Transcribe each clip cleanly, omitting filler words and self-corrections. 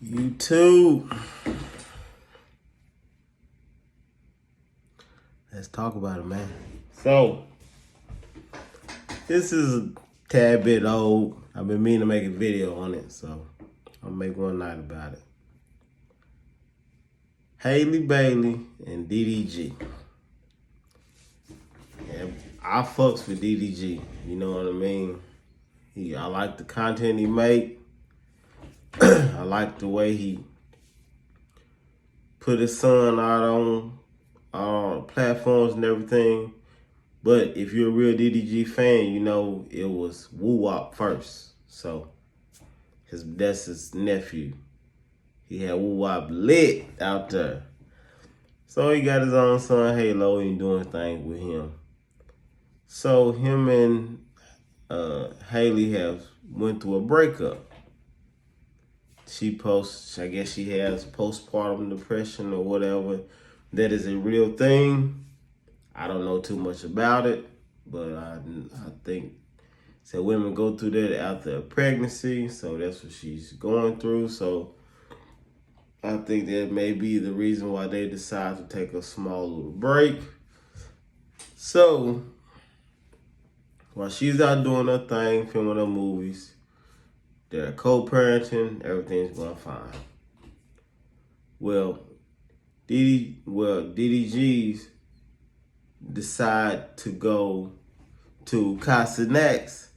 YouTube. Let's talk about it, man. So, this is a tad bit old. I've been meaning to make a video on it, so I'll make one night about it. Halle Bailey and DDG. And I fucks with DDG, you know what I mean? I like the content he make. I like the way he put his son out on platforms and everything. But if you're a real DDG fan, you know it was Woo Wop first. So that's his nephew. He had Woo Wop lit out there. So he got his own son Halo and doing things with him. So him and Haley have went through a breakup. She posts, I guess she has postpartum depression or whatever. That is a real thing. I don't know too much about it, but I think so women go through that after a pregnancy, so that's what she's going through. So I think that may be the reason why they decide to take a small little break. So while she's out doing her thing, filming her movies, they're co-parenting, everything's going fine. Well, DDG's decide to go to Casanac's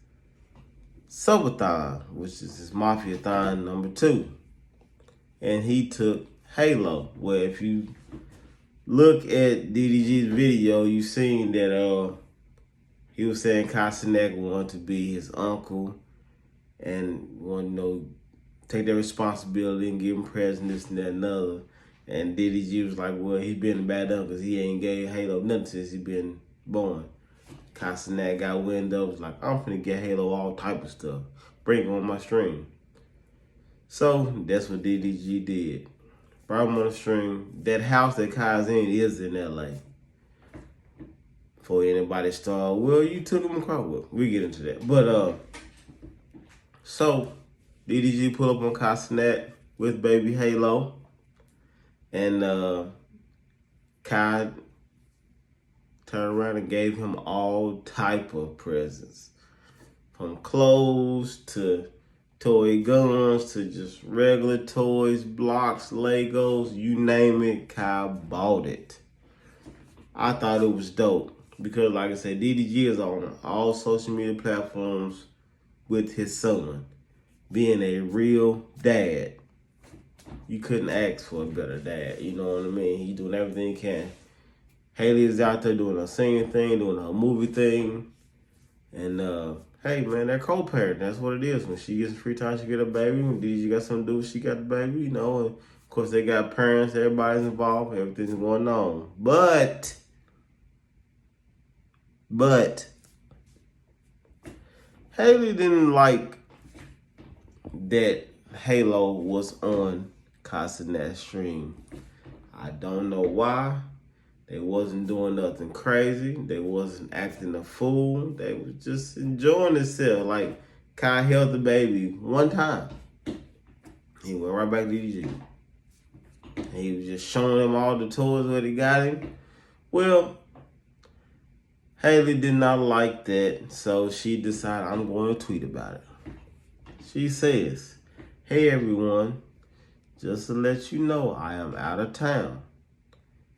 Subathon, which is his Mafia-thon number 2. And he took Halo, where if you look at DDG's video, you seen that he was saying Casanak wanted to be his uncle and want to take that responsibility and give him presents, this and that and other. And DDG was like, well, he been a bad uncle because he ain't gave Halo nothing since he been born. Casanak got wind up, was like, I'm finna get Halo all type of stuff. Bring him on my stream. So that's what DDG did. Brought him on the stream. That house that Kai's in is in LA. Before anybody start, well, you took him across. Well, we get into that. But so DDG pull up on Casanak with baby Halo. And Kai turned around and gave him all type of presents. From clothes to toy guns to just regular toys, blocks, Legos, you name it, Kai bought it. I thought it was dope because, like I said, DDG is on all social media platforms with his son, being a real dad. You couldn't ask for a better dad, you know what I mean? He doing everything he can. Haley is out there doing her singing thing, doing her movie thing. And hey man, they're co-parent. That's what it is. When she gets free time, she get a baby. When DG got something to do, she got the baby, you know. And of course they got parents, everybody's involved, everything's going on. But Haley didn't like that Halo was on Casanac's stream. I don't know why. They wasn't doing nothing crazy. They wasn't acting a fool. They was just enjoying themselves. Like Kai held the baby one time. He went right back to DDG. He was just showing him all the toys that he got him. Well, Haley did not like that, so she decided, I'm going to tweet about it. She says, hey everyone, just to let you know, I am out of town.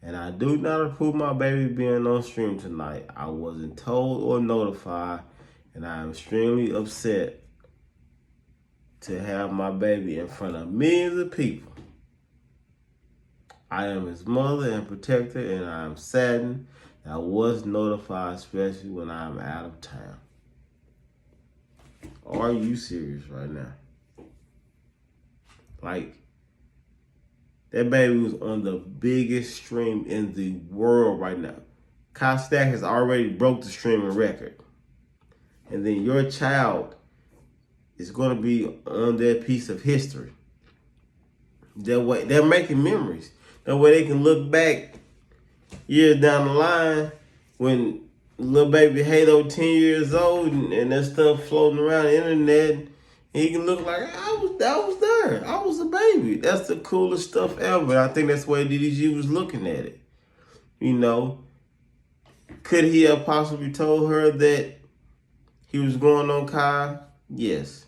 And I do not approve my baby being on stream tonight. I wasn't told or notified, and I am extremely upset to have my baby in front of millions of people. I am his mother and protector, and I am saddened that I was notified, especially when I am out of town. Are you serious right now? Like, that baby was on the biggest stream in the world right now. Casanak has already broke the streaming record. And then your child is going to be on that piece of history. That way, they're making memories. That way they can look back years down the line when little baby Halo 10 years old and that stuff floating around the internet And he can look like I was there. I was a baby. That's the coolest stuff ever. I think that's the way DDG was looking at it. You know, could he have possibly told her that he was going on Kai? Yes.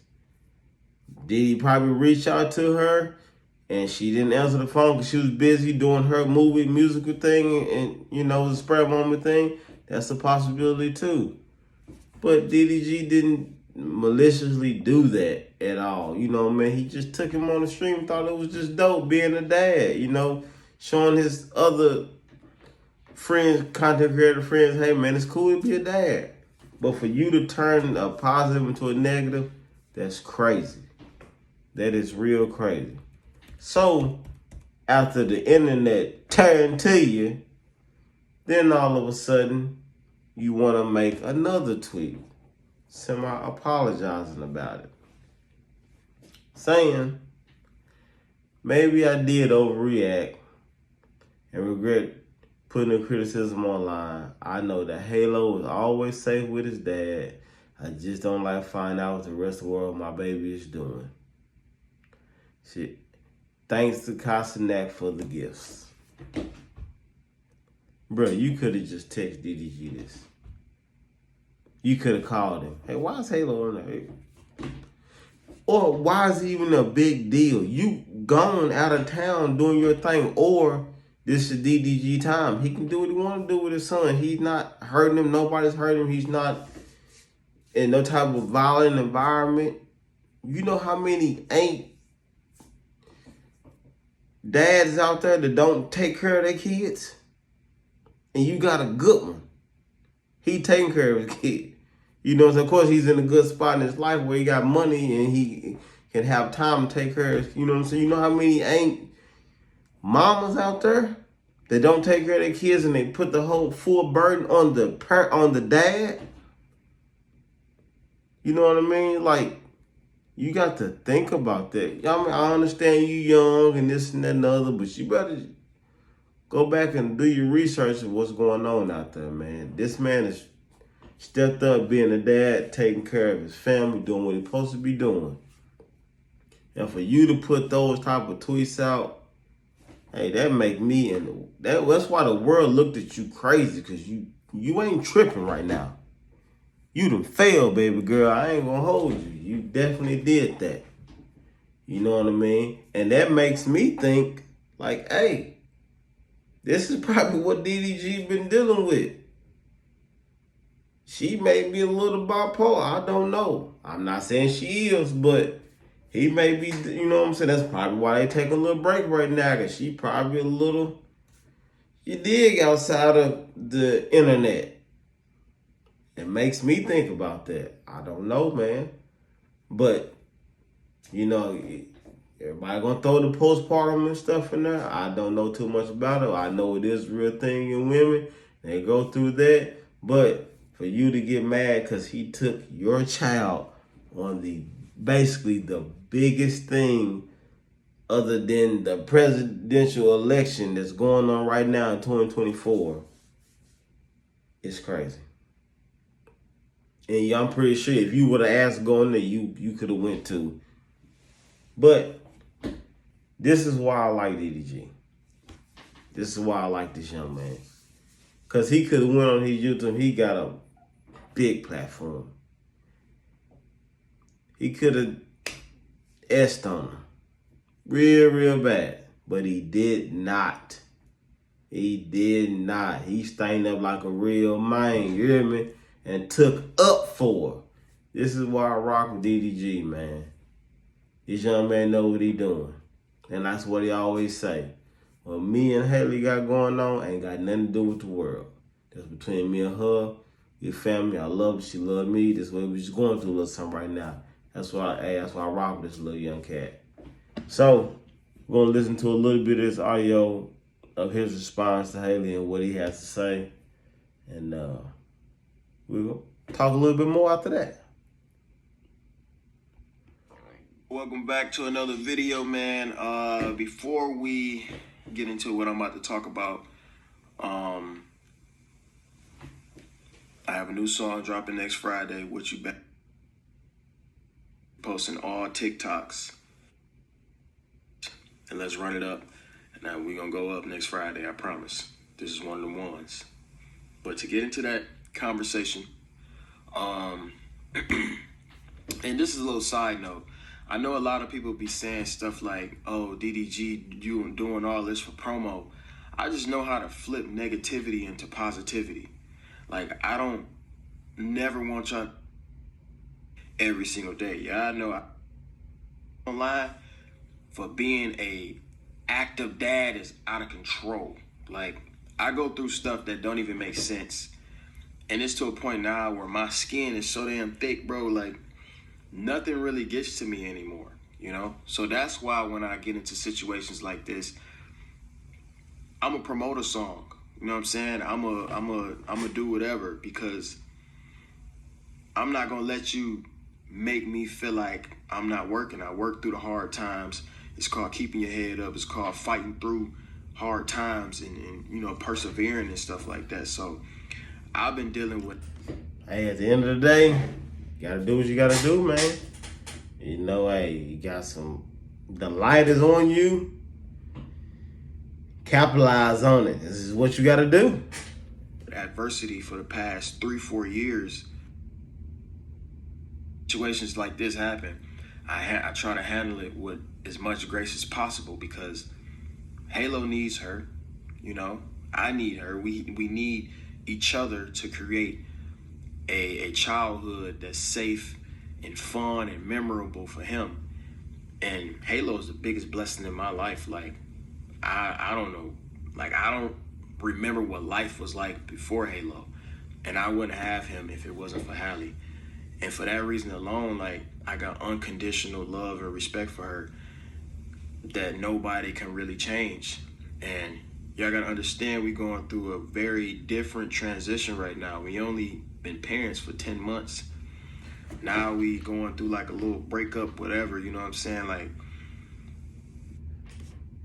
Did he probably reach out to her and she didn't answer the phone because she was busy doing her musical thing and, you know, the spur moment thing? That's a possibility too. But DDG didn't maliciously do that at all. You know, man, he just took him on the stream, thought it was just dope being a dad, you know, showing his other friends, content creator friends, hey man, it's cool to be a dad. But for you to turn a positive into a negative, that's crazy. That is real crazy. So, after the internet turned to you, then all of a sudden, you want to make another tweet, semi-apologizing about it. Saying, maybe I did overreact and regret putting the criticism online. I know that Halo is always safe with his dad. I just don't like finding out what the rest of the world my baby is doing. Shit. Thanks to Kasanak for the gifts. Bro, you could have just texted DDG this. You could have called him. Hey, why is Halo on there? Or why is it even a big deal? You gone out of town doing your thing, or this is DDG time. He can do what he want to do with his son. He's not hurting him. Nobody's hurting him. He's not in no type of violent environment. You know how many ain't dads out there that don't take care of their kids? And you got a good one. He taking care of his kid. You know, so of course he's in a good spot in his life where he got money and he can have time to take care of, you know what I'm saying? You know how many ain't mamas out there that don't take care of their kids and they put the whole full burden on the dad? You know what I mean? Like, you got to think about that. I mean, I understand you young and this and that and the other, but you better go back and do your research of what's going on out there, man. This man is stepped up being a dad, taking care of his family, doing what he's supposed to be doing. And for you to put those type of tweets out, hey, that make me, and that's why the world looked at you crazy, because you ain't tripping right now. You done failed, baby girl. I ain't gonna hold you. You definitely did that. You know what I mean? And that makes me think, like, hey, this is probably what DDG been dealing with. She may be a little bipolar. I don't know. I'm not saying she is, but he may be, you know what I'm saying? That's probably why they take a little break right now, because she probably a little, you dig outside of the internet. It makes me think about that. I don't know, man. But, you know, everybody gonna throw the postpartum and stuff in there. I don't know too much about it. I know it is a real thing in women. They go through that. But for you to get mad because he took your child on basically the biggest thing other than the presidential election that's going on right now in 2024, it's crazy. And I'm pretty sure if you would have asked going there, you could have went too. But this is why I like DDG. This is why I like this young man. Because he could have went on his YouTube. He got a big platform. He could have S-ed on him. Real bad. But he did not. He did not. He stayed up like a real man. You hear me? And took up for her. This is why I rock with DDG, man. This young man know what he doing. And that's what he always say. What me and Haley got going on ain't got nothing to do with the world. That's between me and her, your family. I love her. She love me. This way we just going through a little something right now. That's why I rock with this little young cat. So, we're going to listen to a little bit of this audio of his response to Haley and what he has to say. And we're going to talk a little bit more after that. Welcome back to another video, man. Before we get into what I'm about to talk about, I have a new song dropping next Friday, What You Bet. posting all TikToks. And let's run it up. Now we're gonna go up next Friday, I promise. This is one of the ones. But to get into that conversation, and this is a little side note. I know a lot of people be saying stuff like, oh, DDG, you doing all this for promo. I just know how to flip negativity into positivity. Like, I don't never want y'all every single day. Yeah, I know I don't lie, for being a active dad is out of control. Like, I go through stuff that don't even make sense. And it's to a point now where my skin is so damn thick, bro, like nothing really gets to me anymore, you know? So that's why when I get into situations like this, I'm gonna promote a song. You know what I'm saying? I'm a do whatever, because I'm not gonna let you make me feel like I'm not working. I work through the hard times. It's called keeping your head up. It's called fighting through hard times and you know, persevering and stuff like that. So I've been dealing with. Hey, at the end of the day, you gotta do what you gotta do, man. You know, hey, you got the light is on you. Capitalize on it. This is what you gotta do. Adversity for the past 3-4 years. Situations like this happen. I try to handle it with as much grace as possible, because Halo needs her, you know. I need her. We need each other to create a childhood that's safe and fun and memorable for him. And Halo is the biggest blessing in my life. Like, I don't know. Like, I don't remember what life was like before Halo. And I wouldn't have him if it wasn't for Halle. And for that reason alone, like, I got unconditional love and respect for her that nobody can really change. And y'all gotta understand, we going through a very different transition right now. We only been parents for 10 months. Now we going through like a little breakup, whatever, you know what I'm saying? Like,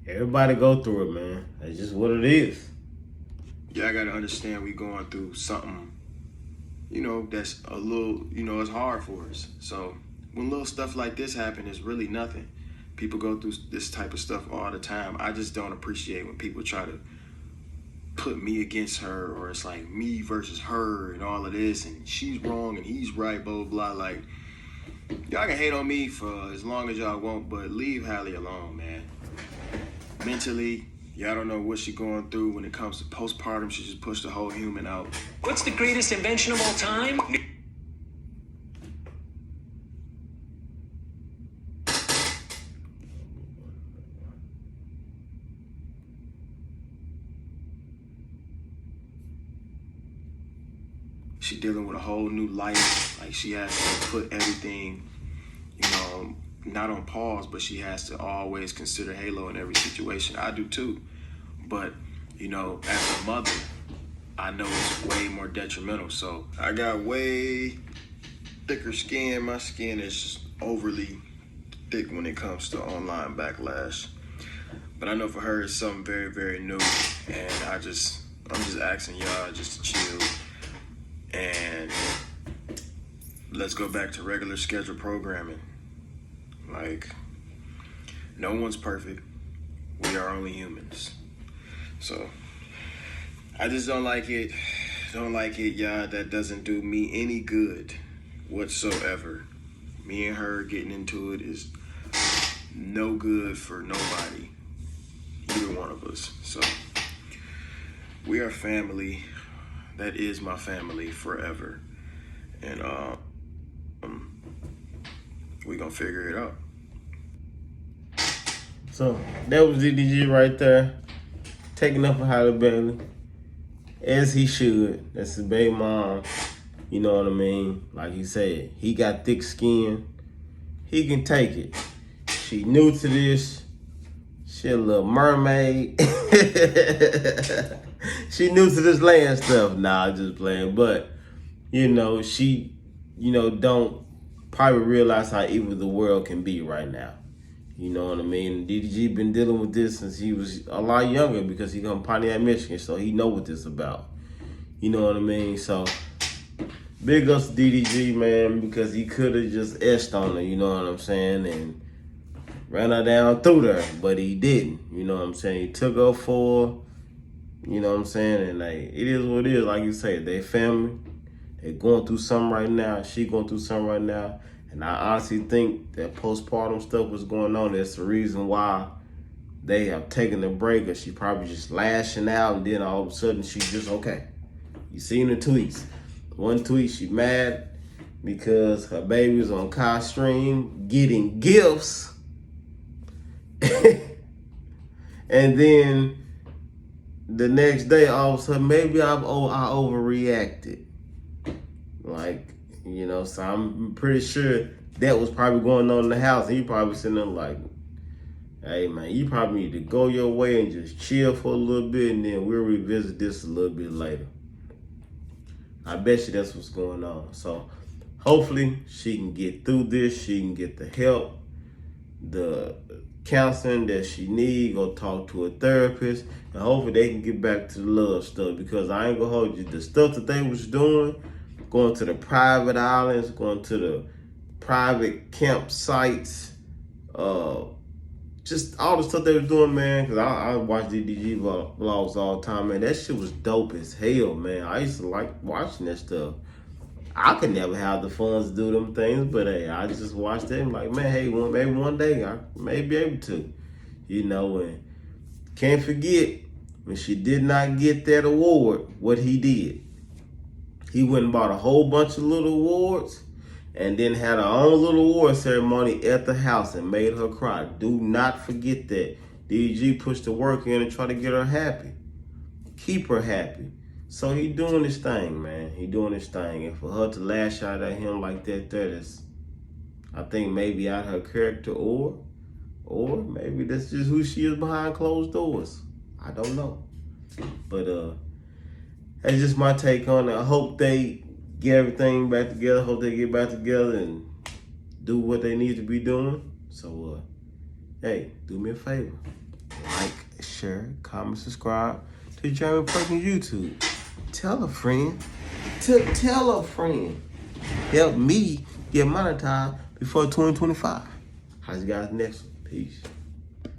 everybody go through it, man. That's just what it is. y'all gotta understand, we going through something, you know, that's a little, you know, it's hard for us. So when little stuff like this happen, it's really nothing. People go through this type of stuff all the time. I just don't appreciate when people try to put me against her, or it's like me versus her and all of this, and she's wrong and he's right, blah, blah, blah. Like, y'all can hate on me for as long as y'all want, but leave Halle alone, man. Mentally, y'all don't know what she's going through when it comes to postpartum. She just pushed the whole human out. What's the greatest invention of all time? She dealing with a whole new life. Like, she has to put everything, you know, not on pause, but she has to always consider Halo in every situation. I do too. But, you know, as a mother, I know it's way more detrimental. So I got way thicker skin. My skin is just overly thick when it comes to online backlash. But I know for her, it's something very, very new. And I'm just asking y'all just to chill. And let's go back to regular scheduled programming. Like, no one's perfect. We are only humans. So I just don't like it. Don't like it, y'all. That doesn't do me any good whatsoever. Me and her getting into it is no good for nobody. Either one of us. So we are family. That is my family forever. And we gonna figure it out. So that was DDG right there, taking up for Halle Bailey, as he should. That's his baby mom. You know what I mean? Like he said, he got thick skin. He can take it. She new to this. She a little mermaid. She new to this land stuff. Nah, just playing. But, you know, she, you know, don't probably realize how evil the world can be right now. You know what I mean? DDG been dealing with this since he was a lot younger, because he come Pontiac, Michigan, so he know what this about. You know what I mean? So big ups to DDG, man, because he could have just etched on her, you know what I'm saying, and ran her down through there, but he didn't, you know what I'm saying. He took her for her, you know what I'm saying, and like, it is what it is. Like you say, they family, they going through something right now, she going through something right now, and I honestly think that postpartum stuff was going on. That's the reason why they have taken a break, or she probably just lashing out, and then all of a sudden she's just okay. You seen the tweets. One tweet, she mad because her baby was on Kai Stream getting gifts. And then the next day, all of a sudden, maybe I overreacted. Like, you know, so I'm pretty sure that was probably going on in the house. And he probably sitting there like, hey, man, you probably need to go your way and just chill for a little bit, and then we'll revisit this a little bit later. I bet you that's what's going on. So hopefully she can get through this. She can get the help, the counseling that she need, go talk to a therapist, and hopefully they can get back to the love stuff, because I ain't gonna hold you. The stuff that they was doing, going to the private islands, going to the private campsites, just all the stuff they was doing, man, because I watch DDG vlogs all the time, man. That shit was dope as hell, man. I used to like watching that stuff. I could never have the funds to do them things, but hey, I just watched them like, man, hey, maybe one day I may be able to, you know. And can't forget when she did not get that award, what he did. He went and bought a whole bunch of little awards, and then had her own little award ceremony at the house and made her cry. Do not forget that. DDG pushed the work in and tried to get her happy. Keep her happy. So he doing his thing, man. He doing his thing. And for her to lash out at him like that is, I think, maybe out of her character, or maybe that's just who she is behind closed doors. I don't know. But that's just my take on it. I hope they get everything back together. Hope they get back together and do what they need to be doing. So, hey, do me a favor. Like, share, comment, subscribe to Jeremy Perkins YouTube. Tell a friend. Tell a friend. Help me get monetized before 2025. How's you guys next one? Peace.